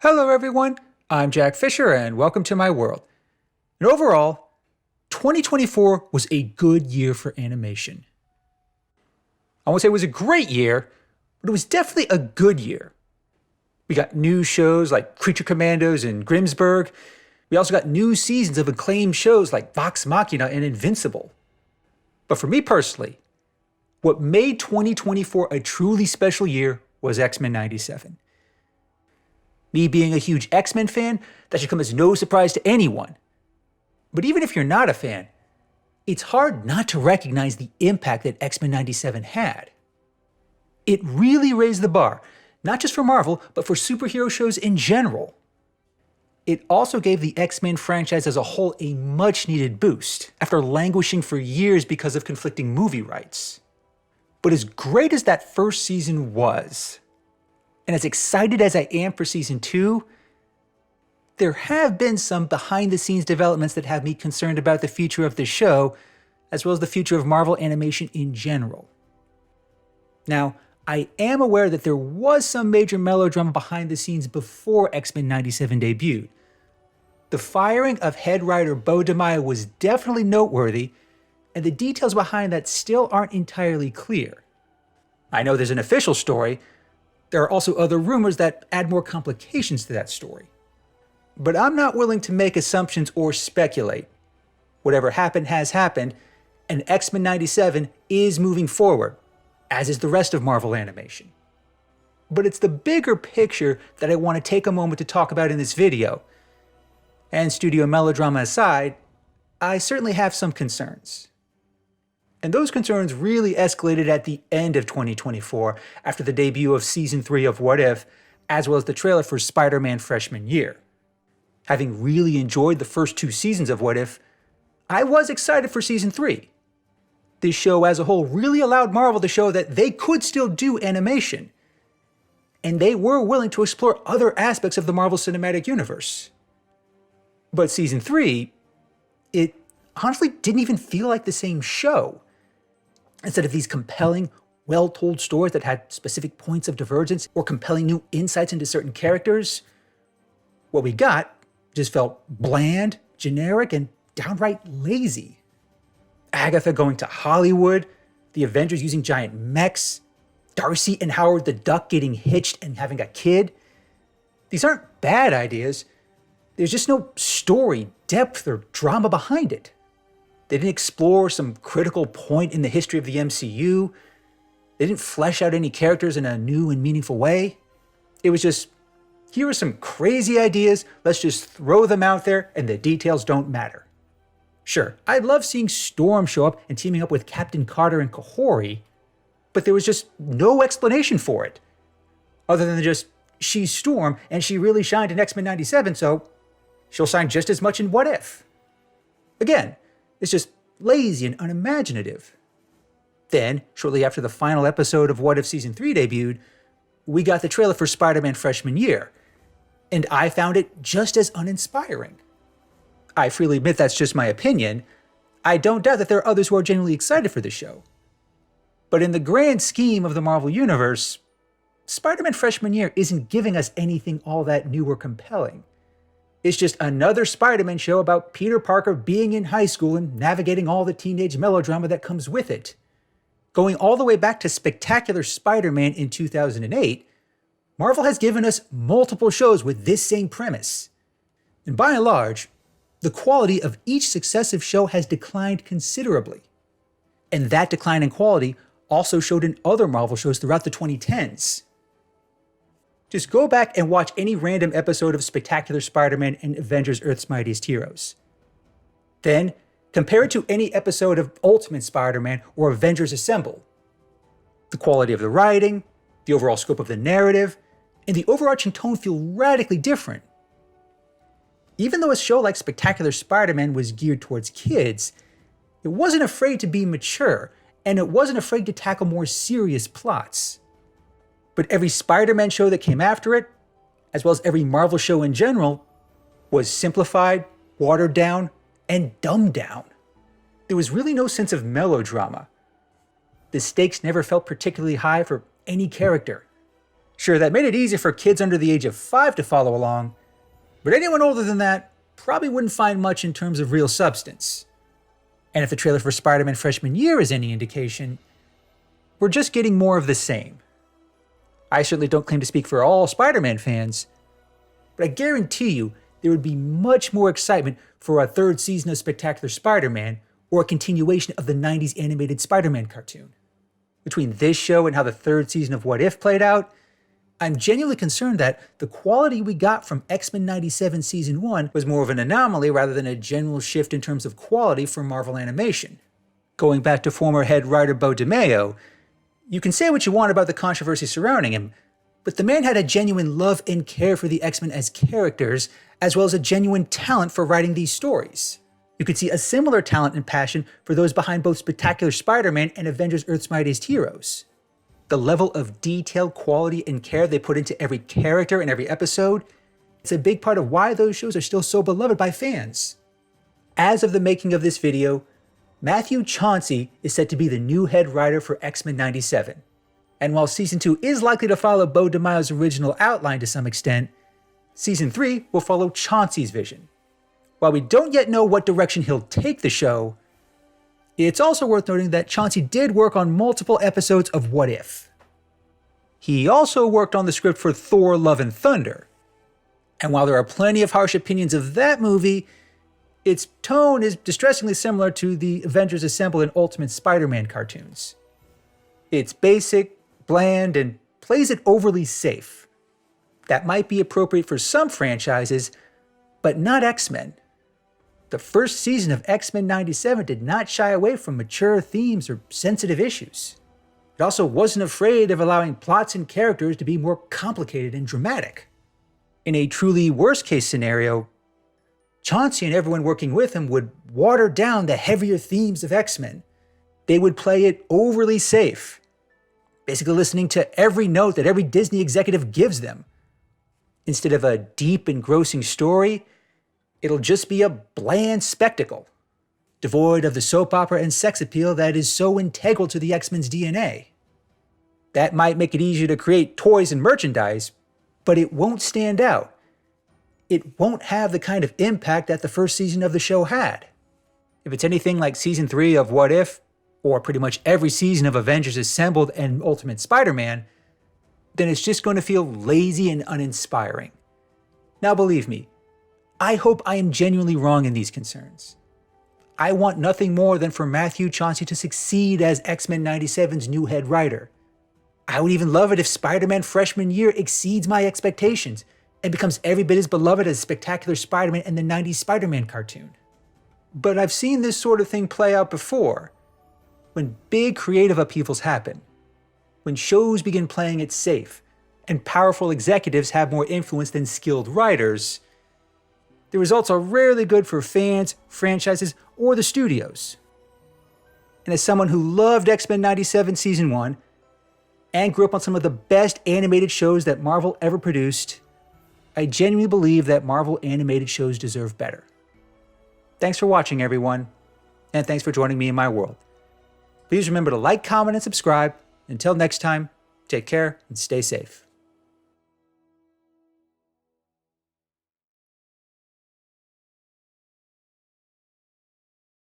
Hello everyone, I'm Jack Fisher and welcome to my world. And overall, 2024 was a good year for animation. I won't say it was a great year, but it was definitely a good year. We got new shows like Creature Commandos and Grimmsburg. We also got new seasons of acclaimed shows like Vox Machina and Invincible. But for me personally, what made 2024 a truly special year was X-Men 97. Me being a huge X-Men fan, that should come as no surprise to anyone. But even if you're not a fan, it's hard not to recognize the impact that X-Men 97 had. It really raised the bar, not just for Marvel, but for superhero shows in general. It also gave the X-Men franchise as a whole a much-needed boost, after languishing for years because of conflicting movie rights. But as great as that first season was, and as excited as I am for season 2, there have been some behind-the-scenes developments that have me concerned about the future of the show, as well as the future of Marvel animation in general. Now, I am aware that there was some major melodrama behind the scenes before X-Men 97 debuted. The firing of head writer Bo DeMaio was definitely noteworthy, and the details behind that still aren't entirely clear. I know there's an official story. There are also other rumors that add more complications to that story. But I'm not willing to make assumptions or speculate. Whatever happened has happened, and X-Men 97 is moving forward, as is the rest of Marvel animation. But it's the bigger picture that I want to take a moment to talk about in this video. And studio melodrama aside, I certainly have some concerns. And those concerns really escalated at the end of 2024 after the debut of Season 3 of What If, as well as the trailer for Spider-Man Freshman Year. Having really enjoyed the first 2 seasons of What If, I was excited for Season 3. This show as a whole really allowed Marvel to show that they could still do animation, and they were willing to explore other aspects of the Marvel Cinematic Universe. But Season 3, it honestly didn't even feel like the same show. Instead of these compelling, well-told stories that had specific points of divergence or compelling new insights into certain characters, what we got just felt bland, generic, and downright lazy. Agatha going to Hollywood, the Avengers using giant mechs, Darcy and Howard the Duck getting hitched and having a kid. These aren't bad ideas. There's just no story, depth, or drama behind it. They didn't explore some critical point in the history of the MCU. They didn't flesh out any characters in a new and meaningful way. It was just, here are some crazy ideas, let's just throw them out there and the details don't matter. Sure, I love seeing Storm show up and teaming up with Captain Carter and Kahori, but there was just no explanation for it. Other than just, she's Storm and she really shined in X-Men 97, so she'll shine just as much in What If. Again, it's just lazy and unimaginative. Then, shortly after the final episode of What If Season 3 debuted, we got the trailer for Spider-Man Freshman Year, and I found it just as uninspiring. I freely admit that's just my opinion. I don't doubt that there are others who are genuinely excited for the show. But in the grand scheme of the Marvel Universe, Spider-Man Freshman Year isn't giving us anything all that new or compelling. It's just another Spider-Man show about Peter Parker being in high school and navigating all the teenage melodrama that comes with it. Going all the way back to Spectacular Spider-Man in 2008, Marvel has given us multiple shows with this same premise. And by and large, the quality of each successive show has declined considerably. And that decline in quality also showed in other Marvel shows throughout the 2010s. Just go back and watch any random episode of Spectacular Spider-Man and Avengers Earth's Mightiest Heroes. Then, compare it to any episode of Ultimate Spider-Man or Avengers Assemble. The quality of the writing, the overall scope of the narrative, and the overarching tone feel radically different. Even though a show like Spectacular Spider-Man was geared towards kids, it wasn't afraid to be mature, and it wasn't afraid to tackle more serious plots. But every Spider-Man show that came after it, as well as every Marvel show in general, was simplified, watered down, and dumbed down. There was really no sense of melodrama. The stakes never felt particularly high for any character. Sure, that made it easier for kids under the age of 5 to follow along, but anyone older than that probably wouldn't find much in terms of real substance. And if the trailer for Spider-Man Freshman Year is any indication, we're just getting more of the same. I certainly don't claim to speak for all Spider-Man fans, but I guarantee you there would be much more excitement for a third season of Spectacular Spider-Man or a continuation of the 90s animated Spider-Man cartoon. Between this show and how the third season of What If played out, I'm genuinely concerned that the quality we got from X-Men 97 Season 1 was more of an anomaly rather than a general shift in terms of quality for Marvel animation. Going back to former head writer Bo DeMeo, you can say what you want about the controversy surrounding him, but the man had a genuine love and care for the X-Men as characters, as well as a genuine talent for writing these stories. You could see a similar talent and passion for those behind both Spectacular Spider-Man and Avengers Earth's Mightiest Heroes. The level of detail, quality, and care they put into every character and every episode, it's a big part of why those shows are still so beloved by fans. As of the making of this video, Matthew Chauncey is set to be the new head writer for X-Men 97. And while Season 2 is likely to follow Bo DeMaio's original outline to some extent, Season 3 will follow Chauncey's vision. While we don't yet know what direction he'll take the show, it's also worth noting that Chauncey did work on multiple episodes of What If. He also worked on the script for Thor: Love and Thunder. And while there are plenty of harsh opinions of that movie, its tone is distressingly similar to the Avengers Assemble and Ultimate Spider-Man cartoons. It's basic, bland, and plays it overly safe. That might be appropriate for some franchises, but not X-Men. The first season of X-Men 97 did not shy away from mature themes or sensitive issues. It also wasn't afraid of allowing plots and characters to be more complicated and dramatic. In a truly worst-case scenario, Chauncey and everyone working with him would water down the heavier themes of X-Men. They would play it overly safe, basically listening to every note that every Disney executive gives them. Instead of a deep, engrossing story, it'll just be a bland spectacle, devoid of the soap opera and sex appeal that is so integral to the X-Men's DNA. That might make it easier to create toys and merchandise, but it won't stand out. It won't have the kind of impact that the first season of the show had. If it's anything like Season 3 of What If, or pretty much every season of Avengers Assembled and Ultimate Spider-Man, then it's just going to feel lazy and uninspiring. Now believe me, I hope I am genuinely wrong in these concerns. I want nothing more than for Matthew Chauncey to succeed as X-Men 97's new head writer. I would even love it if Spider-Man Freshman Year exceeds my expectations and becomes every bit as beloved as Spectacular Spider-Man and the 90s Spider-Man cartoon. But I've seen this sort of thing play out before. When big creative upheavals happen, when shows begin playing it safe, and powerful executives have more influence than skilled writers, the results are rarely good for fans, franchises, or the studios. And as someone who loved X-Men 97 Season 1, and grew up on some of the best animated shows that Marvel ever produced, I genuinely believe that Marvel animated shows deserve better. Thanks for watching, everyone, and thanks for joining me in my world. Please remember to like, comment, and subscribe. Until next time, take care and stay safe.